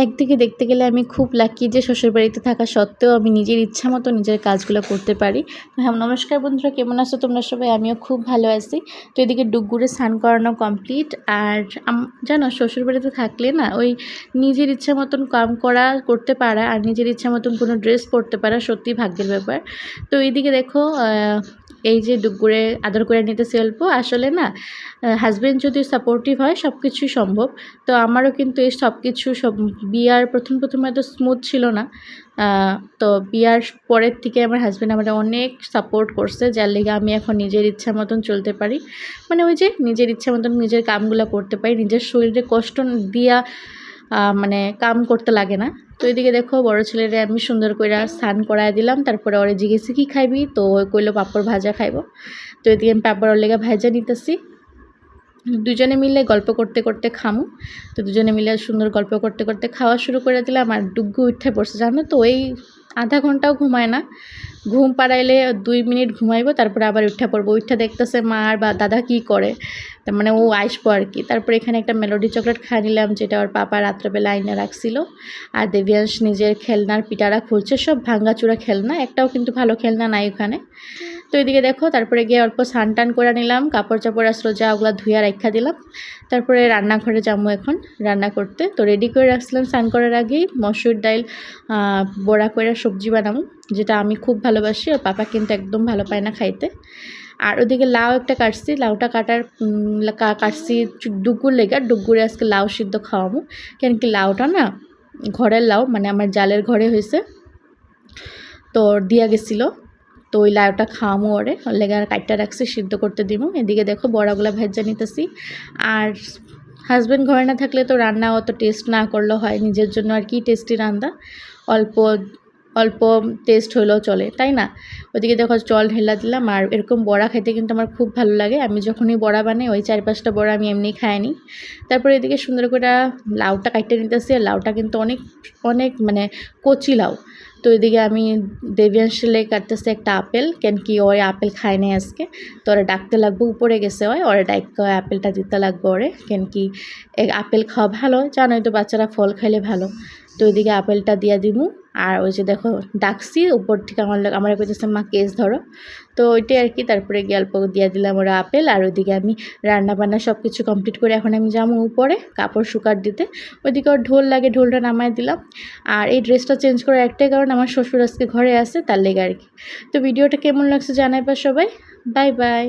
একদিকে দেখতে গেলে আমি খুব লাকি যে শ্বশুরবাড়িতে থাকা সত্ত্বেও আমি নিজের ইচ্ছা মতো নিজের কাজগুলো করতে পারি। হ্যাঁ, নমস্কার বন্ধুরা, কেমন আছো তোমরা সবাই? আমিও খুব ভালো আছি। তো এদিকে ডুগগুরে স্নান করানো কমপ্লিট। আর জানো, শ্বশুরবাড়িতে থাকলে না ওই নিজের ইচ্ছা মতন কাম করতে পারা আর নিজের ইচ্ছা মতন কোনো ড্রেস পরতে পারা সত্যিই ভাগ্যের ব্যাপার। তো এইদিকে দেখো, এই যে ডুগগুরে আদর করে নিতেছি অল্প। আসলে না, হাজব্যান্ড যদি সাপোর্টিভ হয় সব কিছুই সম্ভব। তো আমারও কিন্তু এই সব কিছু বিয়ার প্রথম এত স্মুথ ছিল না। তো বিয়ার পরের থেকে আমার হাজব্যান্ড আমার অনেক সাপোর্ট করছে, যার লেগে আমি এখন নিজের ইচ্ছা মতন চলতে পারি। মানে ওই যে নিজের ইচ্ছা মতন নিজের কামগুলো করতে পারি, নিজের শরীরে কষ্ট দিয়া মানে কাম করতে লাগে না। তো এদিকে দেখো, বড় ছেলেরে আমি সুন্দর করে স্নান করায় দিলাম। তারপরে ওরে জিজ্ঞেসি কী খাইবি, তো ওই কইলো পাঁপড় ভাজা খাইব। তো এদিকে আমি পাঁপড় ওর লেগে ভাজা নিতেছি। দুজনে মিলে গল্প করতে করতে খামু। তো দুজনে মিলে সুন্দর গল্প করতে করতে খাওয়া শুরু করে দিলাম। আর ডুগ্গু উঠে পড়ছে, জানো তো, এই আধা ঘন্টাও ঘুমায় না। ঘুম পাড়াইলে 2 মিনিট ঘুমাইব, তারপরে আবার উঠে পড়বো। উঠে দেখতেছে মা আর বা দাদা কি করে, তার মানে ও আসবো আর কি। তারপরে এখানে একটা মেলোডি চকলেট খাই নিলাম, যেটা ওর পাপা রাত্রেবেলা আইনা রাখছিল। আর দেবিয়াংশ নিজের খেলনার পিটারা খুলছে, সব ভাঙ্গাচুরা খেলনা, একটাও কিন্তু ভালো খেলনা নাই ওখানে। তো এদিকে দেখো, তারপরে গিয়ে অল্প স্নান টান করে নিলাম, কাপড় চাপড় আসলো যা ওগুলো ধুইয়া রাখা দিলাম। তারপরে রান্নাঘরে যাবো এখন রান্না করতে। তো রেডি করে রাখছিলাম স্নান করার আগেই মসুর ডাল বড়া করে সবজি বানাবো, যেটা আমি খুব ভালোবাসি, আর পাপা কিন্তু একদম ভালো পায় না খাইতে। আর ওদিকে লাউ একটা কাটছি, লাউটা কাটছি ডুগুর লেগা, ডুগুরে আজকে লাউ সিদ্ধ খাওয়াবো। কেন কি লাউটা না ঘরের লাউ, মানে আমার জালের ঘরে হয়েছে, তো দিয়া গেছিলো। তো ওই লাউটা খাওয়ামো ওরে, ওর লেগে আর কাটটা রাখছি, সিদ্ধ করতে দিব। এদিকে দেখো বড়াগুলো ভেজা নিতেছি। আর হাজব্যান্ড ঘরে না থাকলে তো রান্না অত টেস্ট না করলেও হয়, নিজের জন্য আর কি টেস্টি রান্না, অল্প অল্প টেস্ট হলেও চলে, তাই না? ওদিকে দেখো জল ঢেলা দিলাম। আর এরকম বড়া খেতে কিন্তু আমার খুব ভালো লাগে। আমি যখনই বড়া বানাই ওই 4-5টা বড়া আমি এমনি খাই নি। তারপরে এদিকে সুন্দর করে লাউটা কাটতে নিতেছি। আর লাউটা কিন্তু অনেক অনেক মানে কচি লাউ। তো এদিকে আমি দেবিয়াংশলে কাটতেছি একটা আপেল, কেন কি ওই আপেল খায় নাই আজকে। তো ওরা ডাকতে লাগবো, উপরে গেছে ওই ওরা ডাইকা আপেলটা দিতে লাগবো ওরে, কেন কি আপেল খাওয়া ভালো, জানোই তো বাচ্চারা ফল খাইলে ভালো। তো ওইদিকে আপেলটা দিয়া দিমু। আর ওই যে দেখো ডাকছি উপর থেকে, আমার কইতেছে মা কেস ধরো। তো ওইটাই আর কি। তারপরে গল্প দিয়া দিলাম ওরা আপেল। আর ওইদিকে আমি রান্না বান্না সব কিছু কমপ্লিট করে এখন আমি যাবো উপরে কাপড় শুকার দিতে। ওইদিকে ওর ঢোল লাগে, ঢোলটা নামায় দিলাম। আর এই ড্রেসটা চেঞ্জ করার একটাই কারণ, আমার শ্বশুর আজকে ঘরে আছে, তার লেগে আর কি। তো ভিডিওটা কেমন লাগছে জানাইবা সবাই। Bye bye.